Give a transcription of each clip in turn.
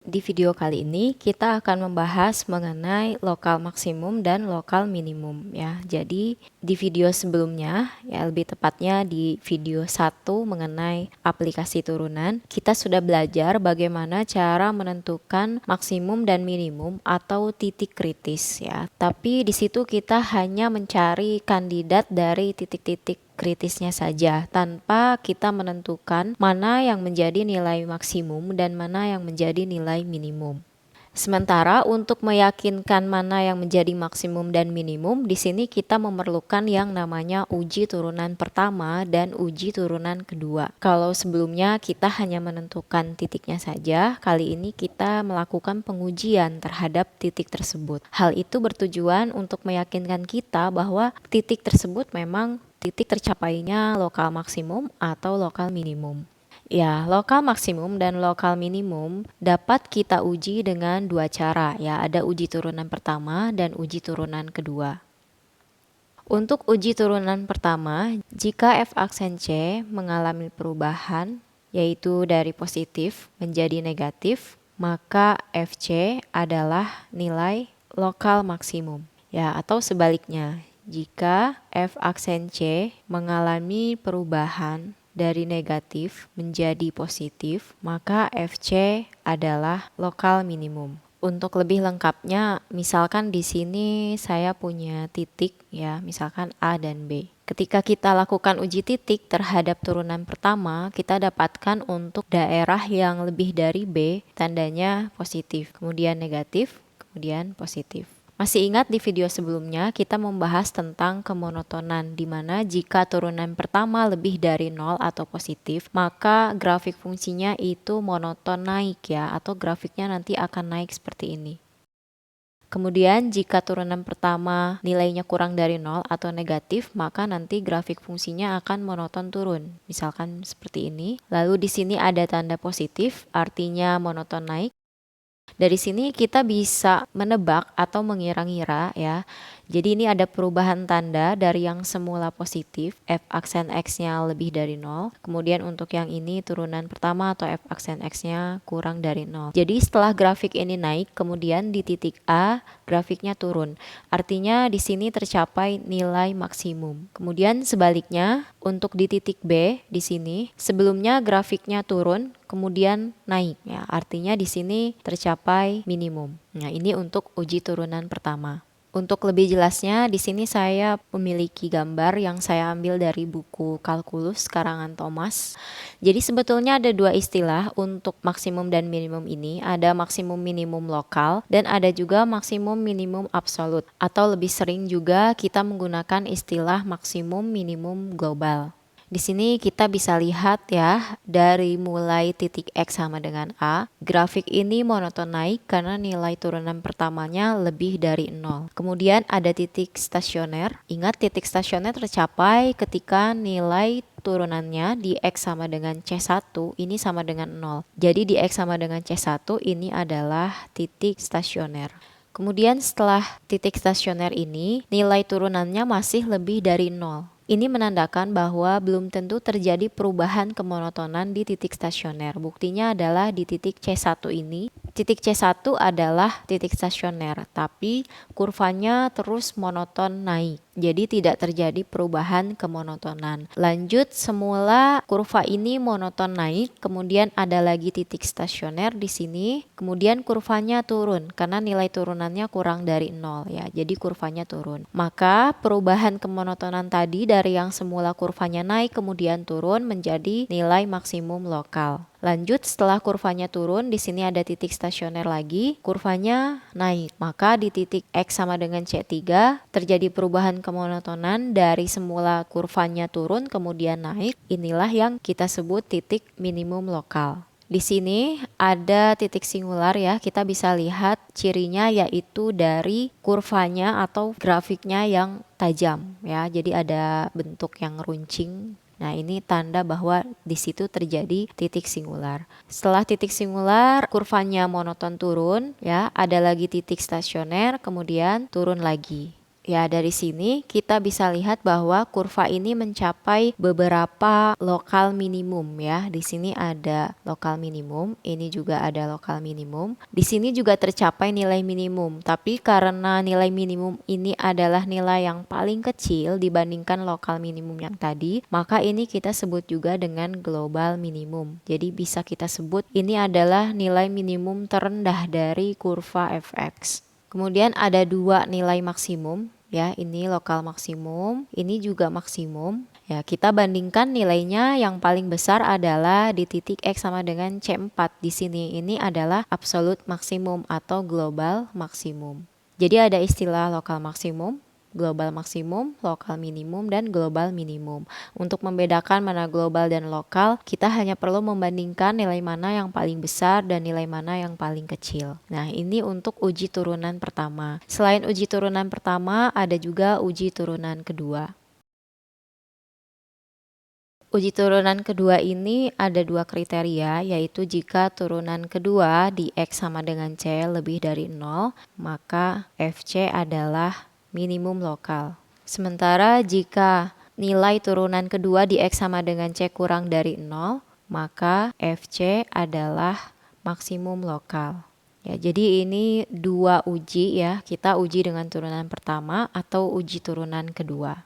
Di video kali ini kita akan membahas mengenai lokal maksimum dan lokal minimum ya. Jadi di video sebelumnya ya, lebih tepatnya di video 1 mengenai aplikasi turunan, kita sudah belajar bagaimana cara menentukan maksimum dan minimum atau titik kritis ya. Tapi di situ kita hanya mencari kandidat dari titik-titik kritisnya saja tanpa kita menentukan mana yang menjadi nilai maksimum dan mana yang menjadi nilai minimum. Sementara untuk meyakinkan mana yang menjadi maksimum dan minimum, di sini kita memerlukan yang namanya uji turunan pertama dan uji turunan kedua. Kalau sebelumnya kita hanya menentukan titiknya saja, kali ini kita melakukan pengujian terhadap titik tersebut. Hal itu bertujuan untuk meyakinkan kita bahwa titik tersebut memang titik tercapainya lokal maksimum atau lokal minimum. Ya, lokal maksimum dan lokal minimum dapat kita uji dengan dua cara ya, ada uji turunan pertama dan uji turunan kedua. Untuk uji turunan pertama, jika f aksen C mengalami perubahan yaitu dari positif menjadi negatif, maka fc adalah nilai lokal maksimum. Ya, atau sebaliknya, jika f aksen C mengalami perubahan dari negatif menjadi positif, maka fc adalah lokal minimum. Untuk lebih lengkapnya, misalkan di sini saya punya titik ya, misalkan A dan B. Ketika kita lakukan uji titik terhadap turunan pertama, kita dapatkan untuk daerah yang lebih dari B, tandanya positif, kemudian negatif, kemudian positif. Masih ingat di video sebelumnya kita membahas tentang kemonotonan, di mana jika turunan pertama lebih dari 0 atau positif, maka grafik fungsinya itu monoton naik ya, atau grafiknya nanti akan naik seperti ini. Kemudian jika turunan pertama nilainya kurang dari 0 atau negatif, maka nanti grafik fungsinya akan monoton turun. Misalkan seperti ini. Lalu di sini ada tanda positif, artinya monoton naik. Dari sini kita bisa menebak atau mengira-ngira ya. Jadi ini ada perubahan tanda dari yang semula positif, f aksen x-nya lebih dari 0. Kemudian untuk yang ini turunan pertama atau f aksen x-nya kurang dari 0. Jadi setelah grafik ini naik, kemudian di titik A grafiknya turun. Artinya di sini tercapai nilai maksimum. Kemudian sebaliknya untuk di titik B di sini sebelumnya grafiknya turun, kemudian naik ya. Artinya di sini tercapai minimum. Nah, ini untuk uji turunan pertama. Untuk lebih jelasnya, di sini saya memiliki gambar yang saya ambil dari buku Kalkulus karangan Thomas. Jadi sebetulnya ada dua istilah untuk maksimum dan minimum ini, ada maksimum minimum lokal dan ada juga maksimum minimum absolut, atau lebih sering juga kita menggunakan istilah maksimum minimum global. Di sini kita bisa lihat ya, dari mulai titik X sama dengan A, grafik ini monoton naik karena nilai turunan pertamanya lebih dari 0. Kemudian ada titik stasioner. Ingat, titik stasioner tercapai ketika nilai turunannya di X sama dengan C1 ini sama dengan 0. Jadi di X sama dengan C1 ini adalah titik stasioner. Kemudian setelah titik stasioner ini, nilai turunannya masih lebih dari 0. Ini menandakan bahwa belum tentu terjadi perubahan kemonotonan di titik stasioner. Buktinya adalah di titik C1 ini. Titik C1 adalah titik stasioner, tapi kurvanya terus monoton naik. Jadi tidak terjadi perubahan kemonotonan. Lanjut, semula kurva ini monoton naik, kemudian ada lagi titik stasioner di sini, kemudian kurvanya turun karena nilai turunannya kurang dari 0 ya. Jadi kurvanya turun. Maka perubahan kemonotonan tadi dari yang semula kurvanya naik kemudian turun menjadi nilai maksimum lokal. Lanjut, setelah kurvanya turun, di sini ada titik stasioner lagi, kurvanya naik. Maka di titik X sama dengan C3 terjadi perubahan kemonotonan dari semula kurvanya turun kemudian naik. Inilah yang kita sebut titik minimum lokal. Di sini ada titik singular ya, kita bisa lihat cirinya yaitu dari kurvanya atau grafiknya yang tajam ya. Jadi ada bentuk yang runcing. Nah, ini tanda bahwa di situ terjadi titik singular. Setelah titik singular, kurvanya monoton turun ya, ada lagi titik stasioner, kemudian turun lagi. Ya, dari sini kita bisa lihat bahwa kurva ini mencapai beberapa lokal minimum ya. Di sini ada lokal minimum, ini juga ada lokal minimum. Di sini juga tercapai nilai minimum, tapi karena nilai minimum ini adalah nilai yang paling kecil dibandingkan lokal minimum yang tadi, maka ini kita sebut juga dengan global minimum. Jadi bisa kita sebut ini adalah nilai minimum terendah dari kurva fx. Kemudian ada dua nilai maksimum ya, ini lokal maksimum, ini juga maksimum. Ya, kita bandingkan nilainya, yang paling besar adalah di titik X sama dengan C4 di sini. Ini adalah absolute maksimum atau global maksimum. Jadi ada istilah lokal maksimum, global maksimum, lokal minimum, dan global minimum. Untuk membedakan mana global dan lokal, kita hanya perlu membandingkan nilai mana yang paling besar dan nilai mana yang paling kecil. Nah, ini untuk uji turunan pertama. Selain uji turunan pertama, ada juga uji turunan kedua. Uji turunan kedua ini ada dua kriteria, yaitu jika turunan kedua di X sama dengan C lebih dari 0, maka FC adalah minimum lokal. Sementara jika nilai turunan kedua di X sama dengan C kurang dari 0, maka FC adalah maksimum lokal. Ya, jadi ini dua uji ya, kita uji dengan turunan pertama atau uji turunan kedua.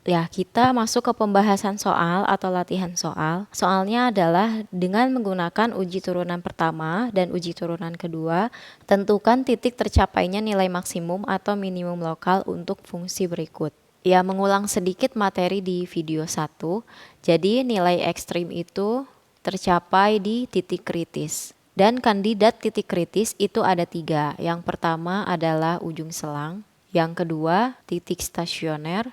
Ya, kita masuk ke pembahasan soal atau latihan soal. Soalnya adalah dengan menggunakan uji turunan pertama dan uji turunan kedua, tentukan titik tercapainya nilai maksimum atau minimum lokal untuk fungsi berikut. Ya, mengulang sedikit materi di video 1. Jadi, nilai ekstrim itu tercapai di titik kritis. Dan kandidat titik kritis itu ada 3. Yang pertama adalah ujung selang, yang kedua titik stasioner,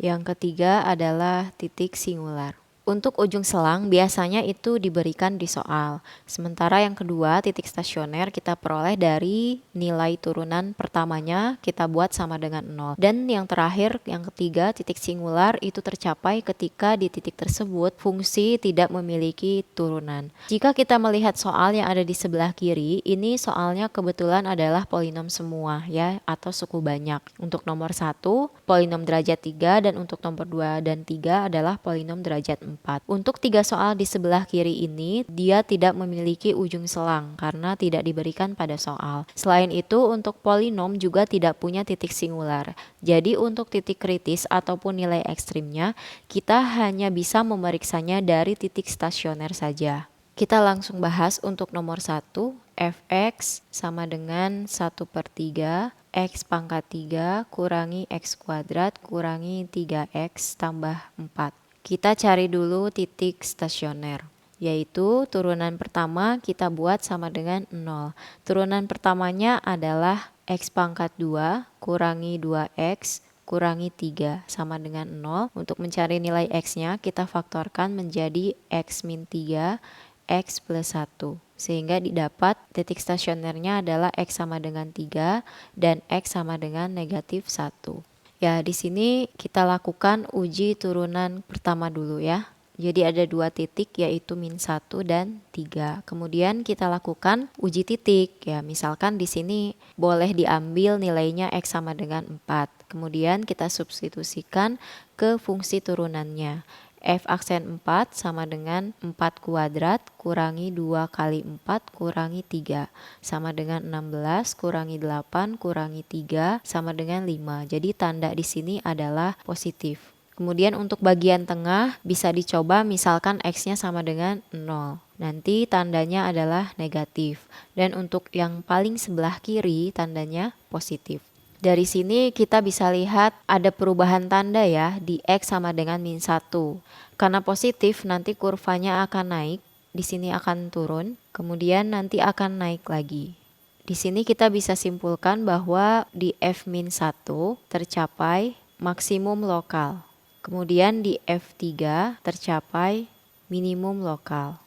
yang ketiga adalah titik singular. Untuk ujung selang biasanya itu diberikan di soal. Sementara yang kedua, titik stasioner kita peroleh dari nilai turunan pertamanya kita buat sama dengan 0. Dan yang terakhir, yang ketiga, titik singular itu tercapai ketika di titik tersebut fungsi tidak memiliki turunan. Jika kita melihat soal yang ada di sebelah kiri, ini soalnya kebetulan adalah polinom semua ya, atau suku banyak. Untuk nomor 1, polinom derajat 3, dan untuk nomor 2 dan 3 adalah polinom derajat 4. Untuk 3 soal di sebelah kiri ini, dia tidak memiliki ujung selang karena tidak diberikan pada soal. Selain itu, untuk polinom juga tidak punya titik singular. Jadi untuk titik kritis ataupun nilai ekstrimnya, kita hanya bisa memeriksanya dari titik stasioner saja. Kita langsung bahas untuk nomor 1, fx sama dengan 1/3 x pangkat 3 kurangi x kuadrat kurangi 3x tambah 4. Kita cari dulu titik stasioner, yaitu turunan pertama kita buat sama dengan 0. Turunan pertamanya adalah x pangkat 2 kurangi 2x kurangi 3 sama dengan 0. Untuk mencari nilai x-nya kita faktorkan menjadi x min 3, x plus 1. Sehingga didapat titik stasionernya adalah x sama dengan 3 dan x sama dengan negatif 1. Ya, di sini kita lakukan uji turunan pertama dulu ya. Jadi ada 2 titik yaitu min 1 dan 3. Kemudian kita lakukan uji titik. Ya, misalkan di sini boleh diambil nilainya x sama dengan 4. Kemudian kita substitusikan ke fungsi turunannya. F aksen 4 sama dengan 4 kuadrat kurangi 2 kali 4 kurangi 3 sama dengan 16 kurangi 8 kurangi 3 sama dengan 5. Jadi tanda di sini adalah positif. Kemudian untuk bagian tengah bisa dicoba, misalkan x-nya sama dengan 0. Nanti tandanya adalah negatif. Dan untuk yang paling sebelah kiri tandanya positif. Dari sini kita bisa lihat ada perubahan tanda ya di X sama dengan min 1. Karena positif nanti kurvanya akan naik, di sini akan turun, kemudian nanti akan naik lagi. Di sini kita bisa simpulkan bahwa di F min 1 tercapai maksimum lokal. Kemudian di F3 tercapai minimum lokal.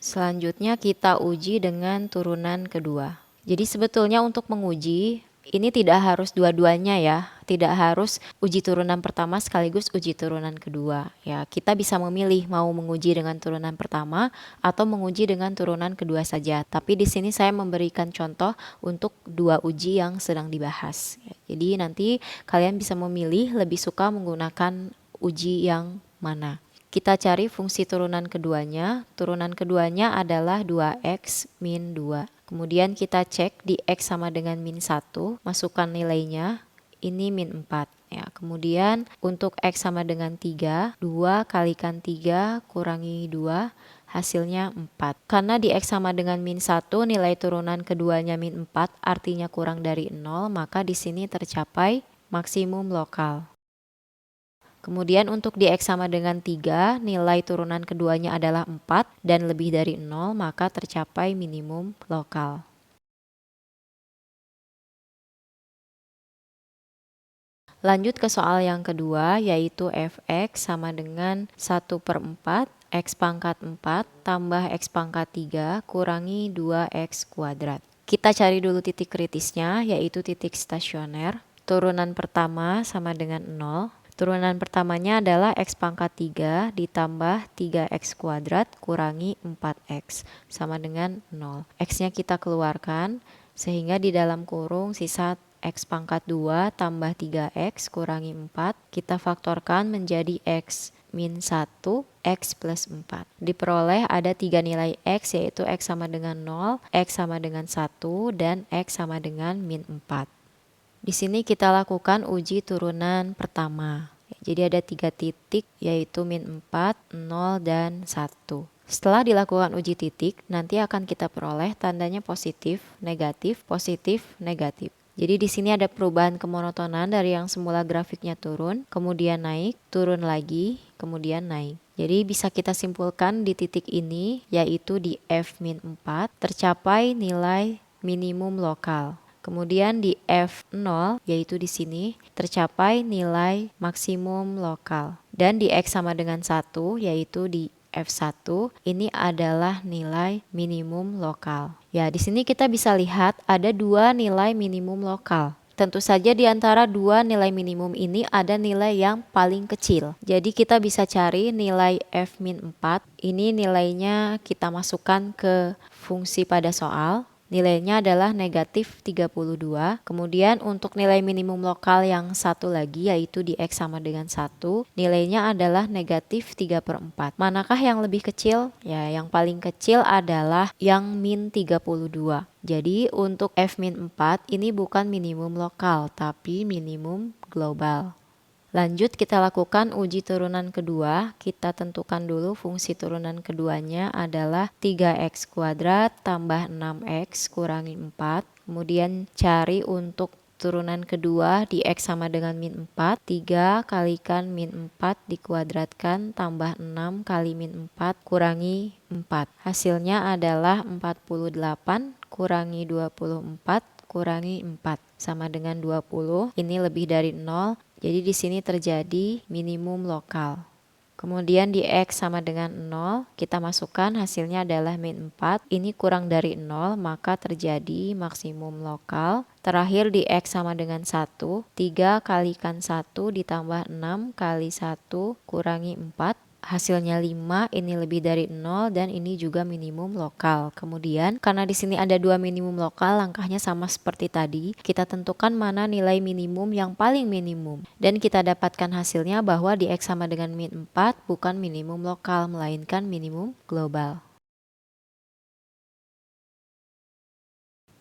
Selanjutnya kita uji dengan turunan kedua. Jadi sebetulnya untuk menguji ini tidak harus dua-duanya ya, tidak harus uji turunan pertama sekaligus uji turunan kedua. Ya, kita bisa memilih mau menguji dengan turunan pertama atau menguji dengan turunan kedua saja. Tapi di sini saya memberikan contoh untuk dua uji yang sedang dibahas. Ya, jadi nanti kalian bisa memilih lebih suka menggunakan uji yang mana. Kita cari fungsi turunan keduanya. Turunan keduanya adalah 2x min 2. Kemudian kita cek di x sama dengan min 1, masukkan nilainya, ini min 4. Ya, kemudian untuk x sama dengan 3, 2 kalikan 3 kurangi 2, hasilnya 4. Karena di x sama dengan min 1, nilai turunan keduanya min 4, artinya kurang dari 0, maka di sini tercapai maksimum lokal. Kemudian untuk di X sama dengan 3, nilai turunan keduanya adalah 4 dan lebih dari 0, maka tercapai minimum lokal. Lanjut ke soal yang kedua, yaitu fx sama dengan 1/4 x pangkat 4 tambah x pangkat 3 kurangi 2x kuadrat. Kita cari dulu titik kritisnya, yaitu titik stasioner. Turunan pertama sama dengan 0. Turunan pertamanya adalah x pangkat 3 ditambah 3x kuadrat kurangi 4x sama dengan 0. X-nya kita keluarkan sehingga di dalam kurung sisa x pangkat 2 tambah 3x kurangi 4. Kita faktorkan menjadi x min 1, x plus 4. Diperoleh ada 3 nilai x, yaitu x sama dengan 0, x sama dengan 1, dan x sama dengan min 4. Di sini kita lakukan uji turunan pertama. Jadi ada 3 titik, yaitu min 4, 0, dan 1. Setelah dilakukan uji titik, nanti akan kita peroleh tandanya positif, negatif, negatif. Jadi di sini ada perubahan kemonotonan dari yang semula grafiknya turun, kemudian naik, turun lagi, kemudian naik. Jadi bisa kita simpulkan di titik ini, yaitu di f-4, tercapai nilai minimum lokal. Kemudian di F0, yaitu di sini, tercapai nilai maksimum lokal. Dan di X sama dengan 1, yaitu di F1, ini adalah nilai minimum lokal. Ya, di sini kita bisa lihat ada 2 nilai minimum lokal. Tentu saja di antara 2 nilai minimum ini ada nilai yang paling kecil. Jadi kita bisa cari nilai F-4. Ini nilainya kita masukkan ke fungsi pada soal. Nilainya adalah negatif 32. Kemudian untuk nilai minimum lokal yang satu lagi, yaitu di X sama dengan 1, nilainya adalah negatif 3/4. Manakah yang lebih kecil? Ya, yang paling kecil adalah yang min 32. Jadi untuk F-4 ini bukan minimum lokal, tapi minimum global. Lanjut kita lakukan uji turunan kedua. Kita tentukan dulu fungsi turunan keduanya adalah 3x kuadrat tambah 6x kurangi 4. Kemudian cari untuk turunan kedua di X sama dengan min 4. 3 kalikan min 4 dikuadratkan tambah 6 kali min 4 kurangi 4. Hasilnya adalah 48 kurangi 24 kurangi 4 sama dengan 20. Ini lebih dari 0. Jadi di sini terjadi minimum lokal. Kemudian di X sama dengan 0, kita masukkan hasilnya adalah min 4. Ini kurang dari 0, maka terjadi maksimum lokal. Terakhir di X sama dengan 1, 3 kalikan 1 ditambah 6 kali 1 kurangi 4. Hasilnya 5, ini lebih dari 0 dan ini juga minimum lokal. Kemudian karena di sini ada 2 minimum lokal, langkahnya sama seperti tadi. Kita tentukan mana nilai minimum yang paling minimum. Dan kita dapatkan hasilnya bahwa di X sama dengan min 4 bukan minimum lokal, melainkan minimum global.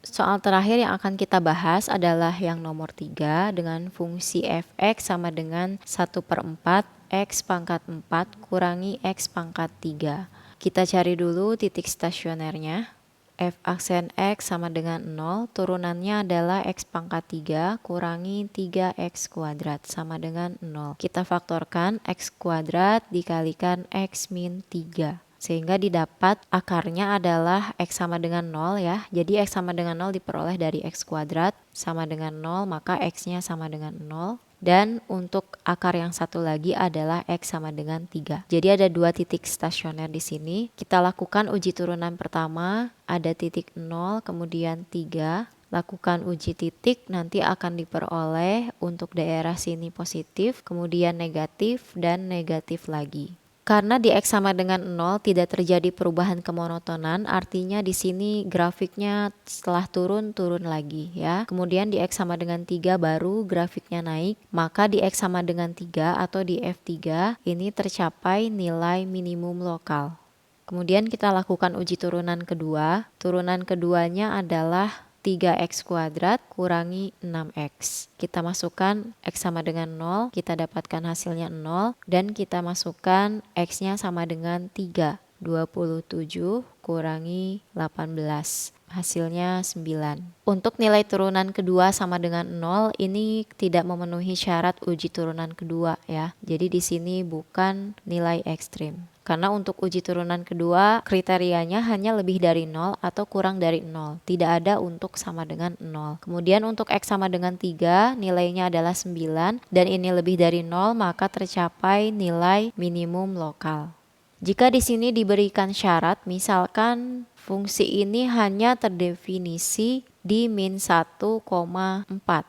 Soal terakhir yang akan kita bahas adalah yang nomor 3 dengan fungsi fx sama dengan 1/4 x pangkat 4 kurangi x pangkat 3. Kita cari dulu titik stasionernya. F aksen x sama dengan 0, turunannya adalah x pangkat 3 kurangi 3x kuadrat sama dengan 0. Kita faktorkan x kuadrat dikalikan x min 3. Sehingga didapat akarnya adalah x sama dengan 0 ya. Jadi x sama dengan 0 diperoleh dari x kuadrat sama dengan 0, maka x-nya sama dengan 0. Dan untuk akar yang satu lagi adalah X sama dengan 3. Jadi ada 2 titik stasioner di sini. Kita lakukan uji turunan pertama, ada titik 0, kemudian 3. lakukan uji titik, nanti akan diperoleh untuk daerah sini positif, kemudian negatif, dan negatif lagi. Karena di X sama dengan 0 tidak terjadi perubahan kemonotonan, artinya di sini grafiknya setelah turun lagi ya. Kemudian di X sama dengan 3 baru grafiknya naik, maka di X sama dengan 3 atau di F3 ini tercapai nilai minimum lokal. Kemudian kita lakukan uji turunan kedua. Turunan keduanya adalah 3x kuadrat kurangi 6x. Kita masukkan x sama dengan 0, kita dapatkan hasilnya 0, dan kita masukkan x-nya sama dengan 3. 27 kurangi 18. Hasilnya 9. Untuk nilai turunan kedua sama dengan 0, ini tidak memenuhi syarat uji turunan kedua ya. Jadi di sini bukan nilai ekstrim. Karena untuk uji turunan kedua kriterianya hanya lebih dari 0 atau kurang dari 0. Tidak ada untuk sama dengan 0. Kemudian untuk X sama dengan 3 nilainya adalah 9 dan ini lebih dari 0 maka tercapai nilai minimum lokal. Jika di sini diberikan syarat misalkan fungsi ini hanya terdefinisi di min 1,4.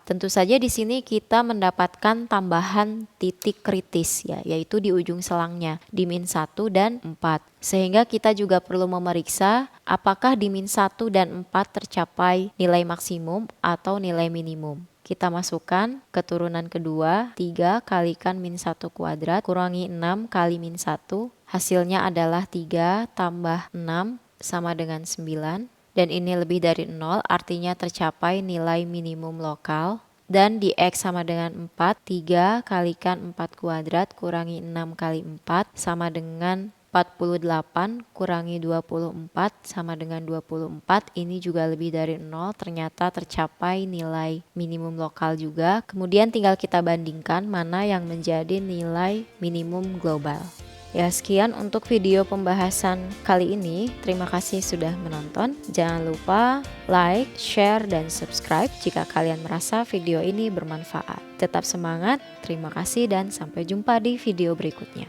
Tentu saja di sini kita mendapatkan tambahan titik kritis ya, yaitu di ujung selangnya di min 1 dan 4. Sehingga kita juga perlu memeriksa apakah di min 1 dan 4 tercapai nilai maksimum atau nilai minimum. Kita masukkan ke turunan kedua, 3 kalikan min 1 kuadrat kurangi 6 kali min 1. Hasilnya adalah 3 tambah 6 sama dengan 9. Dan ini lebih dari 0, artinya tercapai nilai minimum lokal. Dan di X sama dengan 4, 3 kalikan 4 kuadrat kurangi 6 kali 4 sama dengan 48 kurangi 24 sama dengan 24. Ini juga lebih dari 0, ternyata tercapai nilai minimum lokal juga. Kemudian tinggal kita bandingkan mana yang menjadi nilai minimum global. Ya, sekian untuk video pembahasan kali ini. Terima kasih sudah menonton. Jangan lupa like, share, dan subscribe jika kalian merasa video ini bermanfaat. Tetap semangat, terima kasih, dan sampai jumpa di video berikutnya.